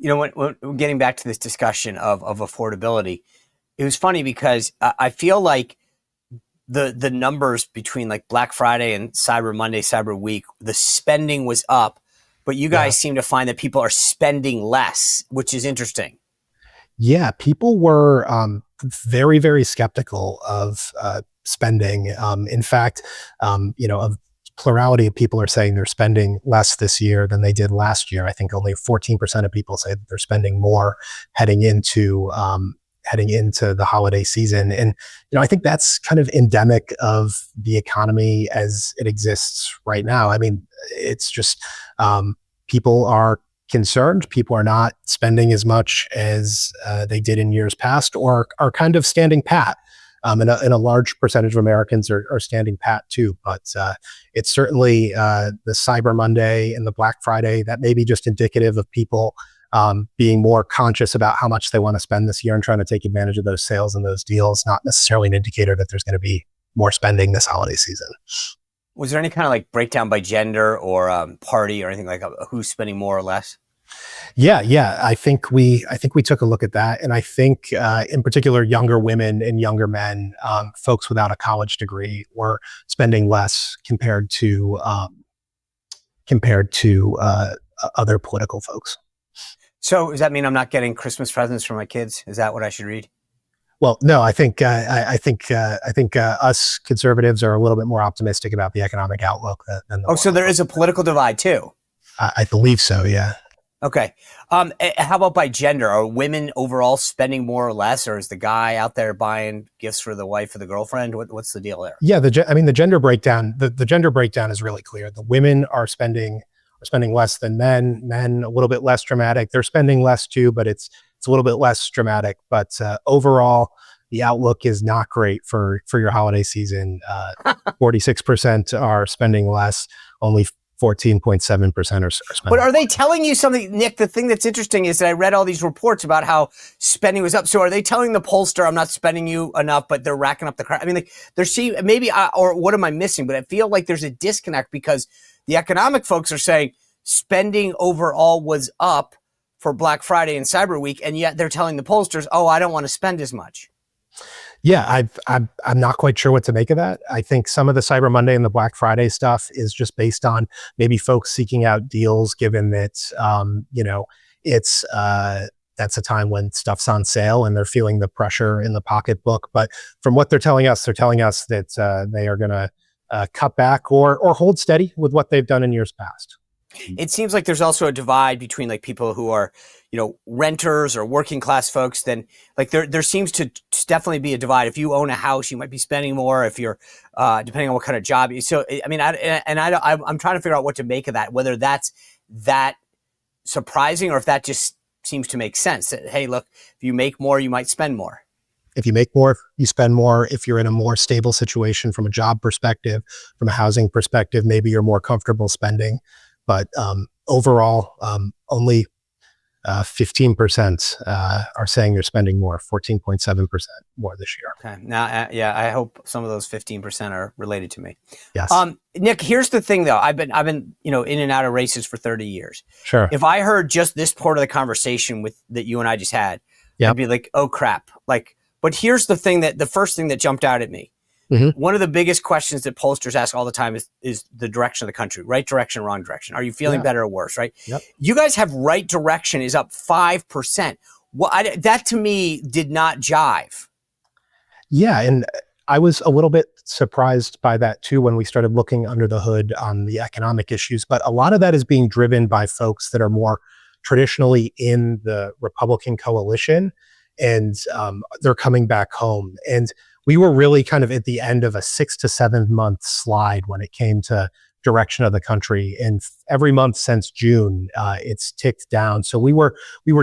when getting back to this discussion of affordability, it was funny because I feel like the numbers between like Black Friday and Cyber Monday, Cyber Week, the spending was up, but you Yeah. guys seem to find that people are spending less, which is interesting. Yeah, people were very, very skeptical of spending. In fact, a plurality of people are saying they're spending less this year than they did last year. I think only 14% of people say that they're spending more heading into the holiday season. And I think that's kind of endemic of the economy as it exists right now. I mean, it's just people are concerned. People are not spending as much as they did in years past, or are kind of standing pat. And a large percentage of Americans are standing pat too. But it's certainly the Cyber Monday and the Black Friday that may be just indicative of people being more conscious about how much they want to spend this year and trying to take advantage of those sales and those deals, not necessarily an indicator that there's going to be more spending this holiday season. Was there any kind of like breakdown by gender or party or anything like who's spending more or less? Yeah. I think we took a look at that, and I think in particular, younger women and younger men, folks without a college degree, were spending less compared to other political folks. So does that mean I'm not getting Christmas presents for my kids? Is that what I should read? Well, no, I think us conservatives are a little bit more optimistic about the economic outlook than the. Oh, so there is a political divide too. I believe so. Yeah. Okay. How about by gender? Are women overall spending more or less, or is the guy out there buying gifts for the wife or the girlfriend? What's the deal there? Yeah, the gender breakdown. The gender breakdown is really clear. The women are spending less than men. Men a little bit less dramatic. They're spending less too, but it's a little bit less dramatic. But overall, the outlook is not great for your holiday season. 46% are spending less. Only 14.7% are spending. But are they telling you something, Nick? The thing that's interesting is that I read all these reports about how spending was up. So are they telling the pollster, I'm not spending you enough, but they're racking up the crap? I mean, like or what am I missing? But I feel like there's a disconnect because the economic folks are saying spending overall was up for Black Friday and Cyber Week, and yet they're telling the pollsters, oh, I don't want to spend as much. Yeah, I'm not quite sure what to make of that. I think some of the Cyber Monday and the Black Friday stuff is just based on maybe folks seeking out deals, given that it's that's a time when stuff's on sale and they're feeling the pressure in the pocketbook. But from what they're telling us that they are going to cut back or hold steady with what they've done in years past. It seems like there's also a divide between like people who are, renters or working class folks. Then like there seems to definitely be a divide. If you own a house, you might be spending more. If you're, depending on what kind of job. So, I mean, I'm trying to figure out what to make of that, whether that's that surprising or if that just seems to make sense that, hey, look, if you make more, you might spend more. If you make more, you spend more. If you're in a more stable situation from a job perspective, from a housing perspective, maybe you're more comfortable spending. But overall, only 15% are saying they're spending more, 14.7% more this year. Okay. Now, I hope some of those 15% are related to me. Yes. Nick, here's the thing, though. I've been in and out of races for 30 years. Sure. If I heard just this part of the conversation that you and I just had, I'd be like, oh crap. But here's the first thing that jumped out at me. Mm-hmm. One of the biggest questions that pollsters ask all the time is the direction of the country, right direction, wrong direction. Are you feeling better or worse, right? Yep. You guys have right direction is up 5%. That to me did not jive. Yeah, and I was a little bit surprised by that too when we started looking under the hood on the economic issues. But a lot of that is being driven by folks that are more traditionally in the Republican coalition, and they're coming back home. And we were really kind of at the end of a 6 to 7 month slide when it came to direction of the country. And every month since June, it's ticked down. So we were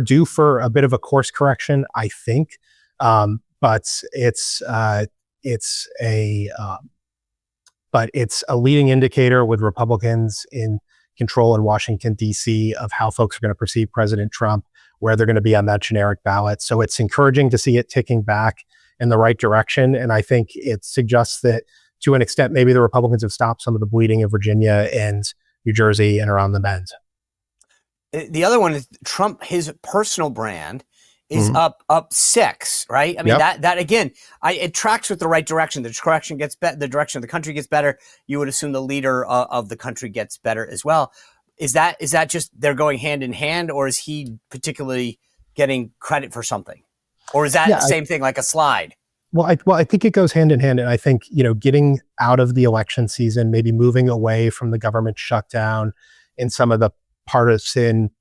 due for a bit of a course correction, I think. But it's a leading indicator with Republicans in control in Washington, D.C. of how folks are going to perceive President Trump, where they're going to be on that generic ballot. So it's encouraging to see it ticking back in the right direction. And I think it suggests that to an extent, maybe the Republicans have stopped some of the bleeding in Virginia and New Jersey and around the bend. The other one is Trump. His personal brand is Mhm. up 6, right? I mean, Yep. that again, it tracks with the right direction. The direction gets better. The direction of the country gets better. You would assume the leader of the country gets better as well. Is that just they're going hand in hand, or is he particularly getting credit for something, or is that the Yeah. same thing, like a slide? Well, I think it goes hand in hand, and I think getting out of the election season, maybe moving away from the government shutdown, and some of the partisan,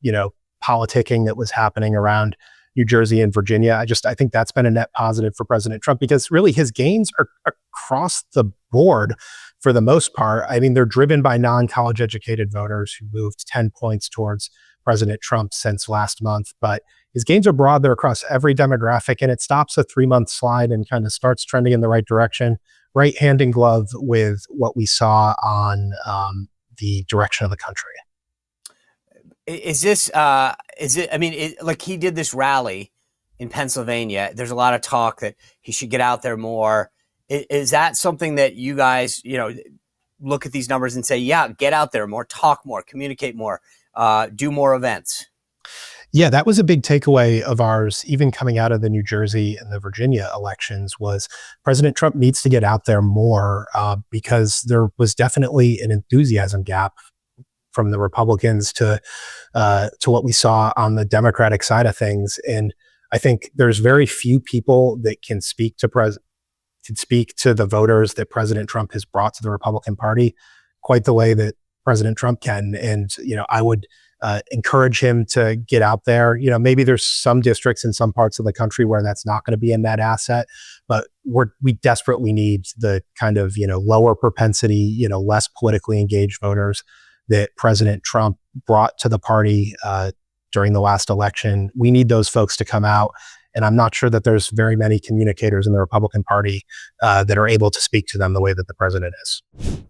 politicking that was happening around New Jersey and Virginia. I think that's been a net positive for President Trump because really his gains are across the board for the most part. I mean, they're driven by non-college educated voters who moved 10 points towards President Trump since last month, but his gains are broad. They're across every demographic, and it stops a 3-month slide and kind of starts trending in the right direction, right hand in glove with what we saw on the direction of the country. Is this is it? I mean, like he did this rally in Pennsylvania. There's a lot of talk that he should get out there more. Is that something that you guys, look at these numbers and say, yeah, get out there more, talk more, communicate more, do more events? Yeah, that was a big takeaway of ours, even coming out of the New Jersey and the Virginia elections, was President Trump needs to get out there more because there was definitely an enthusiasm gap from the Republicans to what we saw on the Democratic side of things. And I think there's very few people that can speak to the voters that President Trump has brought to the Republican Party quite the way that President Trump can. And I would encourage him to get out there. Maybe there's some districts in some parts of the country where that's not going to be a net asset, but we desperately need the kind of lower propensity, less politically engaged voters that President Trump brought to the party during the last election. We need those folks to come out. And I'm not sure that there's very many communicators in the Republican Party that are able to speak to them the way that the president is.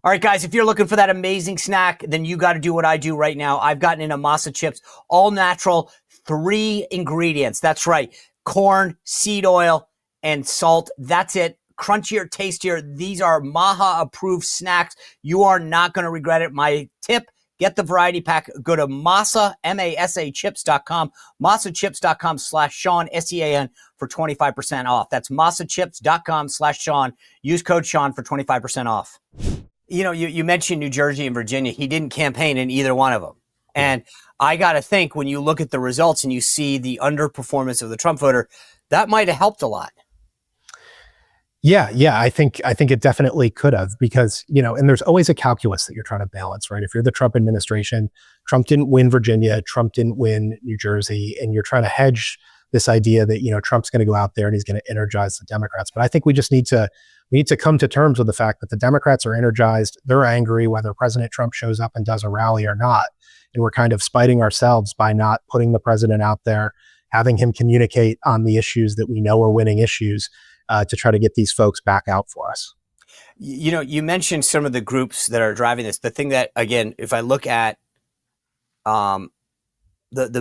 All right, guys, if you're looking for that amazing snack, then you got to do what I do right now. I've gotten into Masa Chips, all natural, 3 ingredients. That's right. Corn, seed oil, and salt. That's it. Crunchier, tastier. These are Maha approved snacks. You are not going to regret it. My tip: get the variety pack. Go to Masa, M-A-S-A chips.com, masachips.com/Sean, S-E-A-N, for 25% off. That's masachips.com/Sean. Use code Sean for 25% off. You mentioned New Jersey and Virginia. He didn't campaign in either one of them. And I got to think, when you look at the results and you see the underperformance of the Trump voter, that might have helped a lot. Yeah, I think it definitely could have, because and there's always a calculus that you're trying to balance, right? If you're the Trump administration, Trump didn't win Virginia, Trump didn't win New Jersey, and you're trying to hedge this idea that Trump's going to go out there and he's going to energize the Democrats. But I think we just need to come to terms with the fact that the Democrats are energized. They're angry whether President Trump shows up and does a rally or not, and we're kind of spiting ourselves by not putting the president out there, having him communicate on the issues that we know are winning issues. To try to get these folks back out for us. You mentioned some of the groups that are driving this. The thing that, again, if I look at the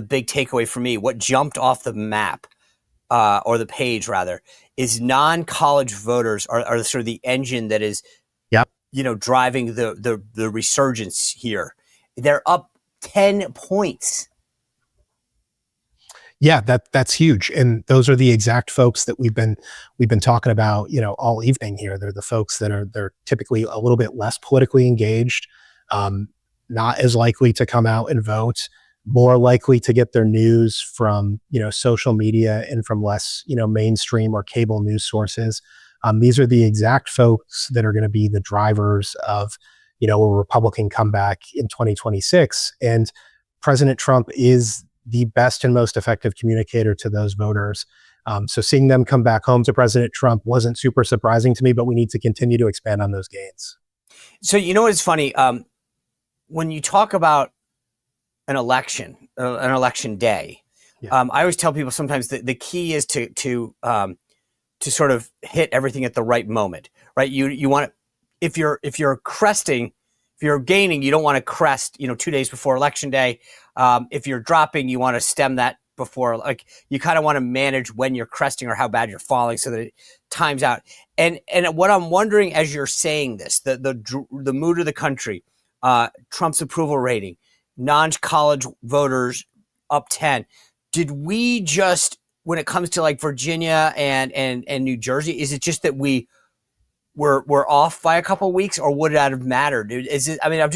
big takeaway for me, what jumped off the map or the page rather, is non-college voters are sort of the engine that is, driving the resurgence here. They're up 10 points. Yeah, that's huge, and those are the exact folks that we've been talking about, all evening here. They're the folks that they're typically a little bit less politically engaged, not as likely to come out and vote, more likely to get their news from social media and from less mainstream or cable news sources. These are the exact folks that are going to be the drivers of a Republican comeback in 2026, and President Trump is the best and most effective communicator to those voters. So seeing them come back home to President Trump wasn't super surprising to me, but we need to continue to expand on those gains. So what's funny? When you talk about an election day, I always tell people sometimes that the key is to sort of hit everything at the right moment, right? You want to, if you're cresting, if you're gaining, you don't want to crest, 2 days before election day. If you're dropping, you want to stem that before, like you kind of want to manage when you're cresting or how bad you're falling so that it times out. And what I'm wondering as you're saying this, the mood of the country, Trump's approval rating, non-college voters up 10. Did we just, when it comes to like Virginia and New Jersey, is it just that we're off by a couple of weeks, or would that have mattered? Is it? I mean,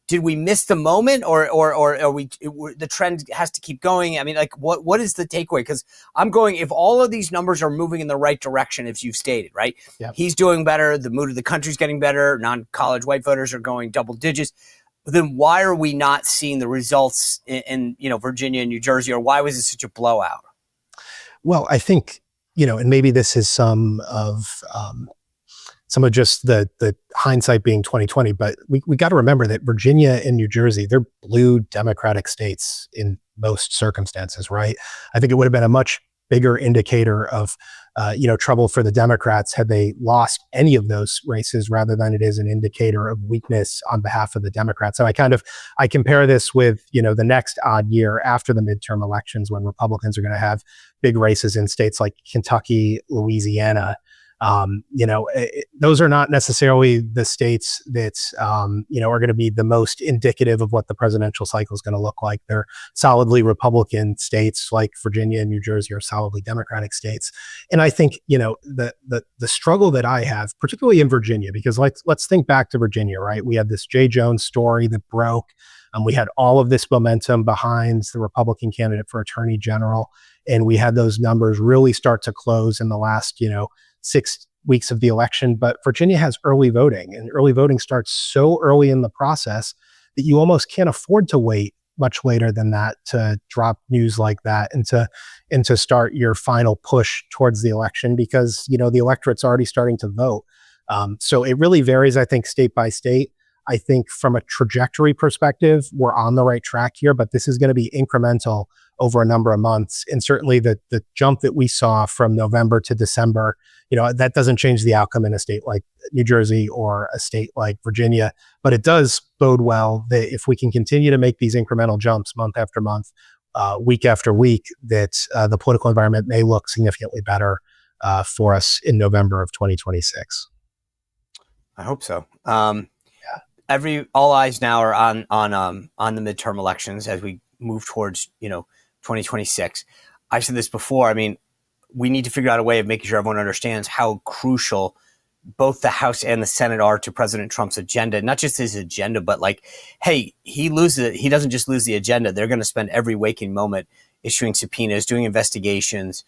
did we miss the moment, or are we? The trend has to keep going. I mean, like, what is the takeaway? Because I'm going, if all of these numbers are moving in the right direction, as you've stated, right? Yep. He's doing better. The mood of the country's getting better. Non-college white voters are going double digits. Then why are we not seeing the results in Virginia and New Jersey, or why was it such a blowout? Well, I think, and maybe this is some of just the hindsight being 2020, but we got to remember that Virginia and New Jersey, they're blue Democratic states in most circumstances, right? I think it would have been a much bigger indicator of trouble for the Democrats had they lost any of those races, rather than it is an indicator of weakness on behalf of the Democrats. So I compare this with the next odd year after the midterm elections, when Republicans are going to have big races in states like Kentucky, Louisiana. Those are not necessarily the states that are going to be the most indicative of what the presidential cycle is going to look like. They're solidly Republican states, like Virginia and New Jersey are solidly Democratic states. And I think the struggle that I have, particularly in Virginia, because let's think back to Virginia, right? We had this Jay Jones story that broke. We had all of this momentum behind the Republican candidate for Attorney General, and we had those numbers really start to close in the last 6 weeks of the election. But Virginia has early voting, and early voting starts so early in the process that you almost can't afford to wait much later than that to drop news like that and to start your final push towards the election, because the electorate's already starting to vote. So it really varies, I think, state by state. I think from a trajectory perspective, we're on the right track here, but this is going to be incremental over a number of months. And certainly the jump that we saw from November to December, that doesn't change the outcome in a state like New Jersey or a state like Virginia. But it does bode well that if we can continue to make these incremental jumps month after month, week after week, that the political environment may look significantly better for us in November of 2026. I hope so. All eyes now are on the midterm elections as we move towards 2026. I've said this before. I mean, we need to figure out a way of making sure everyone understands how crucial both the House and the Senate are to President Trump's agenda. Not just his agenda, but like, hey, he loses it. He doesn't just lose the agenda. They're going to spend every waking moment issuing subpoenas, doing investigations,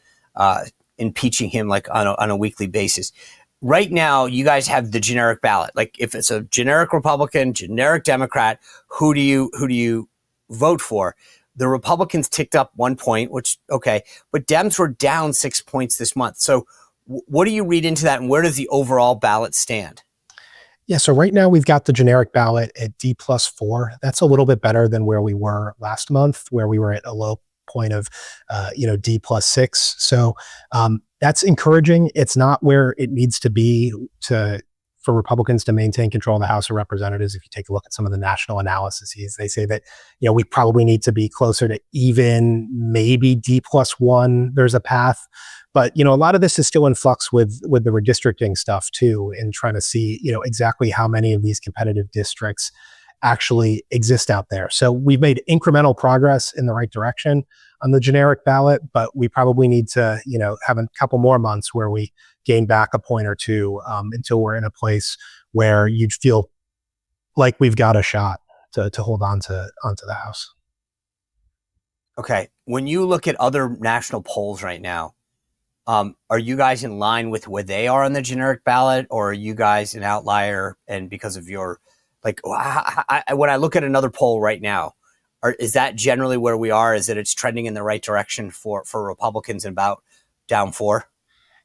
impeaching him like on a weekly basis. Right now, you guys have the generic ballot. Like, if it's a generic Republican, generic Democrat, who do you vote for? The Republicans ticked up 1 point, which, okay, but Dems were down 6 points this month. So what do you read into that, and where does the overall ballot stand? Yeah, so right now we've got the generic ballot at D+4. That's a little bit better than where we were last month, where we were at a low point of, D+6. So that's encouraging. It's not where it needs to be for Republicans to maintain control of the House of Representatives. If you take a look at some of the national analyses, they say that, we probably need to be closer to even, maybe D+1. There's a path. But, a lot of this is still in flux with the redistricting stuff too, and trying to see, exactly how many of these competitive districts actually exist out there. So we've made incremental progress in the right direction on the generic ballot, but we probably need to, have a couple more months where we gain back a point or two until we're in a place where you'd feel like we've got a shot to hold onto the House. Okay. When you look at other national polls right now, are you guys in line with where they are on the generic ballot, or are you guys an outlier? And because of your, like, when I look at another poll right now, is that generally where we are? Is that it's trending in the right direction for Republicans and about down 4?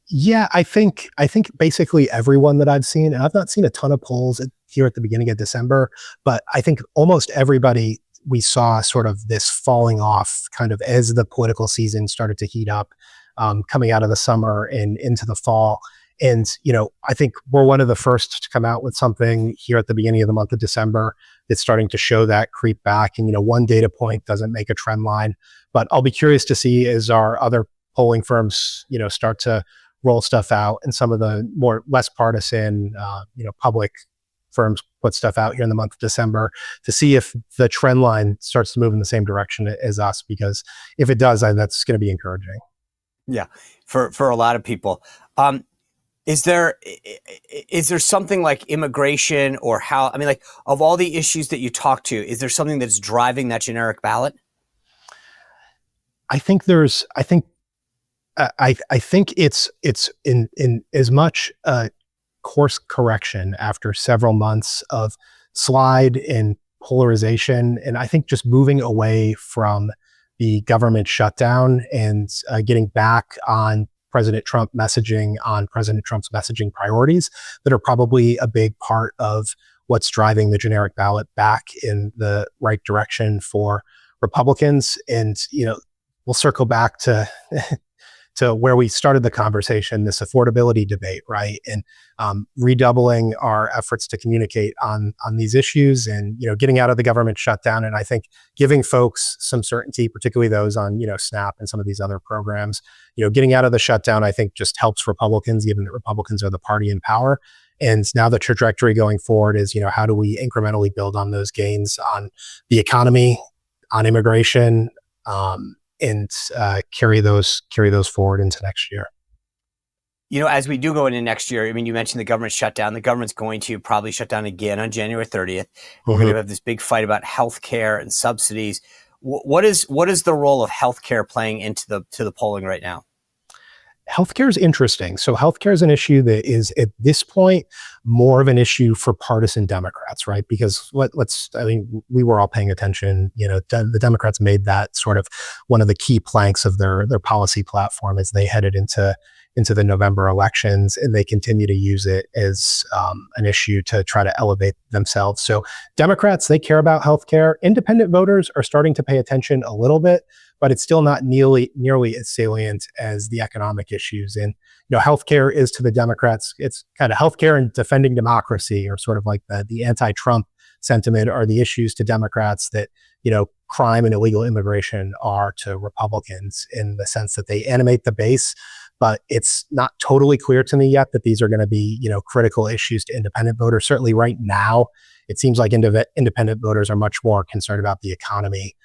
Yeah, I think basically everyone that I've seen, and I've not seen a ton of polls here at the beginning of December, but I think almost everybody, we saw sort of this falling off kind of as the political season started to heat up, coming out of the summer and into the fall. And, I think we're one of the first to come out with something here at the beginning of the month of December that's starting to show that creep back. And, one data point doesn't make a trend line, but I'll be curious to see as our other polling firms, start to roll stuff out, and some of the less partisan, public firms put stuff out here in the month of December to see if the trend line starts to move in the same direction as us, because if it does, that's going to be encouraging. Yeah, for a lot of people. Is there something like immigration or how, I mean, like of all the issues that you talk to, is there something that's driving that generic ballot? I think it's in as much course correction after several months of slide and polarization, and I think just moving away from the government shutdown and getting back on President Trump's messaging priorities that are probably a big part of what's driving the generic ballot back in the right direction for Republicans. And, we'll circle back to to where we started the conversation, this affordability debate, right? And redoubling our efforts to communicate on these issues, and getting out of the government shutdown, and I think giving folks some certainty, particularly those on SNAP and some of these other programs. Getting out of the shutdown, I think, just helps Republicans, given that Republicans are the party in power. And now the trajectory going forward is, how do we incrementally build on those gains on the economy, on immigration, and carry those forward into next year. As we do go into next year, I mean, you mentioned the government shutdown. The government's going to probably shut down again on January 30th. We're going to have this big fight about healthcare and subsidies. What is the role of healthcare playing into the polling right now? Healthcare is interesting. So healthcare is an issue that is at this point more of an issue for partisan Democrats, right? Because we were all paying attention. The Democrats made that sort of one of the key planks of their policy platform as they headed into the November elections, and they continue to use it as an issue to try to elevate themselves. So Democrats, they care about healthcare. Independent voters are starting to pay attention a little bit, but it's still not nearly as salient as the economic issues. And healthcare is to the Democrats, it's kind of healthcare and defending democracy, or sort of like the anti-Trump sentiment, are the issues to Democrats that crime and illegal immigration are to Republicans, in the sense that they animate the base. But it's not totally clear to me yet that these are going to be critical issues to independent voters. Certainly right now, it seems like independent voters are much more concerned about the economy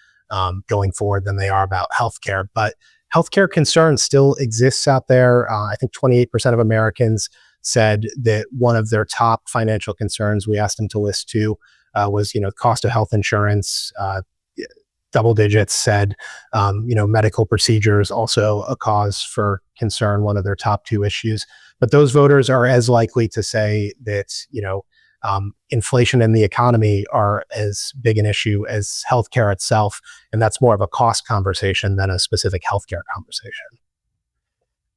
going forward than they are about healthcare. But healthcare concern still exists out there. I think 28% of Americans said that one of their top financial concerns, we asked them to list two, was cost of health insurance. Double digits said medical procedures, also a cause for concern, one of their top two issues. But those voters are as likely to say that inflation and the economy are as big an issue as healthcare itself. And that's more of a cost conversation than a specific healthcare conversation.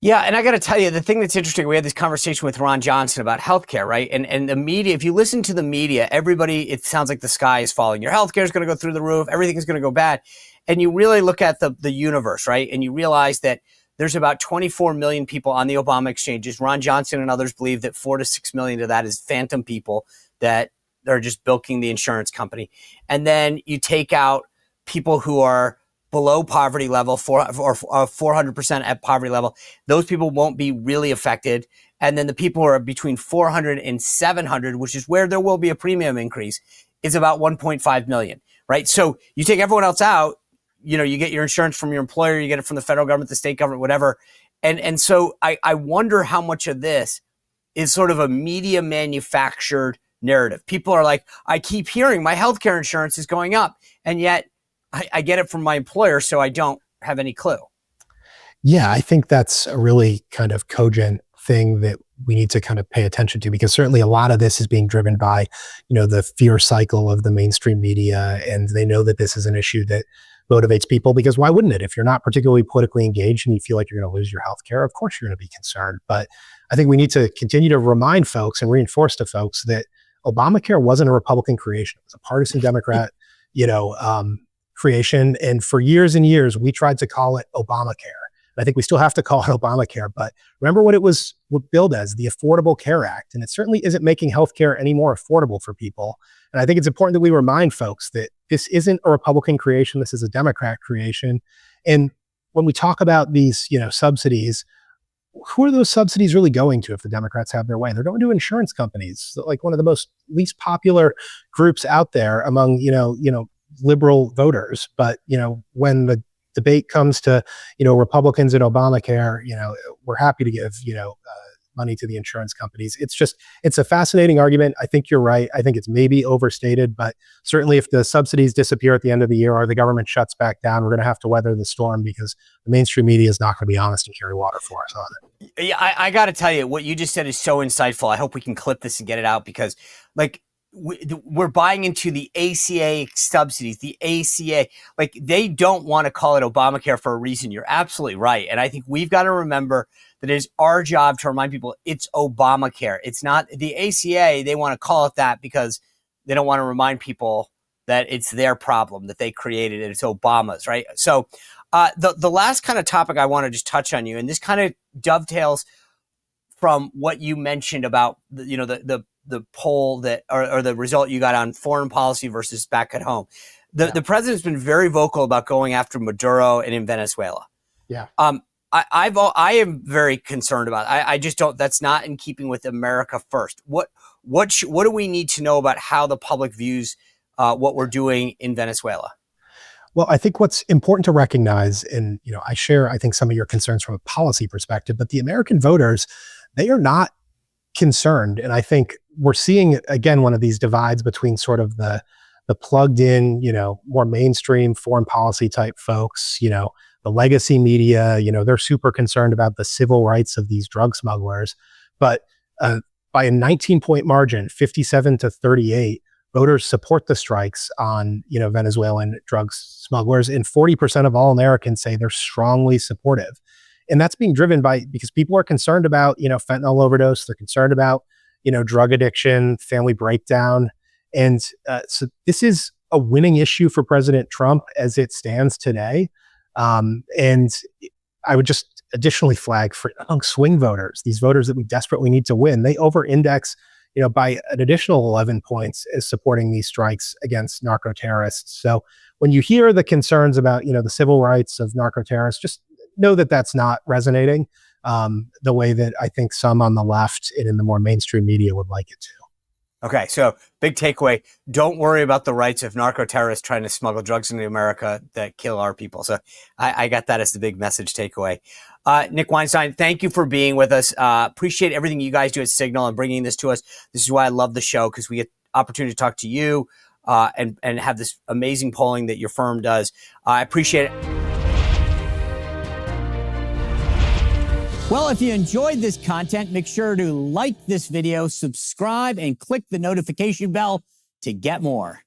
Yeah, and I got to tell you, the thing that's interesting, we had this conversation with Ron Johnson about healthcare, right? And the media, if you listen to the media, everybody, it sounds like the sky is falling. Your healthcare is going to go through the roof. Everything is going to go bad. And you really look at the universe, right? And you realize that there's about 24 million people on the Obama exchanges. Ron Johnson and others believe that 4 to 6 million of that is phantom people that are just bilking the insurance company. And then you take out people who are below poverty level, or 400% at poverty level. Those people won't be really affected. And then the people who are between 400 and 700, which is where there will be a premium increase, is about 1.5 million, right? So you take everyone else out, you get your insurance from your employer, you get it from the federal government, the state government, whatever. And so I wonder how much of this is sort of a media manufactured narrative. People are like, I keep hearing my healthcare insurance is going up, and yet I get it from my employer, so I don't have any clue. Yeah, I think that's a really kind of cogent thing that we need to kind of pay attention to, because certainly a lot of this is being driven by, the fear cycle of the mainstream media, and they know that this is an issue that motivates people, because why wouldn't it? If you're not particularly politically engaged and you feel like you're going to lose your health care, of course you're going to be concerned. But I think we need to continue to remind folks and reinforce to folks that Obamacare wasn't a Republican creation. It was a partisan Democrat, creation. And for years and years, we tried to call it Obamacare. I think we still have to call it Obamacare, but remember what it was billed as, the Affordable Care Act. And it certainly isn't making healthcare any more affordable for people. And I think it's important that we remind folks that this isn't a Republican creation. This is a Democrat creation. And when we talk about these, subsidies, who are those subsidies really going to if the Democrats have their way? They're going to insurance companies, like one of the most least popular groups out there among liberal voters. But when the debate comes to Republicans and Obamacare, we're happy to give money to the insurance companies. It's a fascinating argument. I think you're right. I think it's maybe overstated, but certainly if the subsidies disappear at the end of the year or the government shuts back down, we're going to have to weather the storm because the mainstream media is not going to be honest and carry water for us on it. Yeah, I got to tell you, what you just said is so insightful. I hope we can clip this and get it out because, like, we're buying into the ACA subsidies, the ACA. Like, they don't want to call it Obamacare for a reason. You're absolutely right. And I think we've got to remember that it is our job to remind people it's Obamacare. It's not the ACA. They want to call it that because they don't want to remind people that it's their problem that they created and it's Obama's, right? So the last kind of topic I want to just touch on you, and this kind of dovetails from what you mentioned about the poll that or the result you got on foreign policy versus back at home. The president's been very vocal about going after Maduro and in Venezuela. Yeah. I am very concerned about it. I just don't. That's not in keeping with America first. What do we need to know about how the public views what we're doing in Venezuela? Well, I think what's important to recognize, and I share, I think, some of your concerns from a policy perspective, but the American voters, they are not concerned. And I think we're seeing, again, one of these divides between sort of the plugged in, more mainstream foreign policy type folks, the legacy media, they're super concerned about the civil rights of these drug smugglers. But by a 19-point margin, 57-38, voters support the strikes on, Venezuelan drug smugglers, and 40% of all Americans say they're strongly supportive. And that's being driven because people are concerned about, fentanyl overdose. They're concerned about, drug addiction, family breakdown. And so this is a winning issue for President Trump as it stands today. And I would just additionally flag for among swing voters, these voters that we desperately need to win, they over-index by an additional 11 points as supporting these strikes against narco terrorists. So when you hear the concerns about, the civil rights of narco terrorists, just know that that's not resonating the way that I think some on the left and in the more mainstream media would like it to. Okay, so big takeaway, don't worry about the rights of narco terrorists trying to smuggle drugs into America that kill our people. So I got that as the big message takeaway. Nick Weinstein, thank you for being with us. Appreciate everything you guys do at Cygnal and bringing this to us. This is why I love the show, because we get opportunity to talk to you and have this amazing polling that your firm does. I appreciate it. Well, if you enjoyed this content, make sure to like this video, subscribe, and click the notification bell to get more.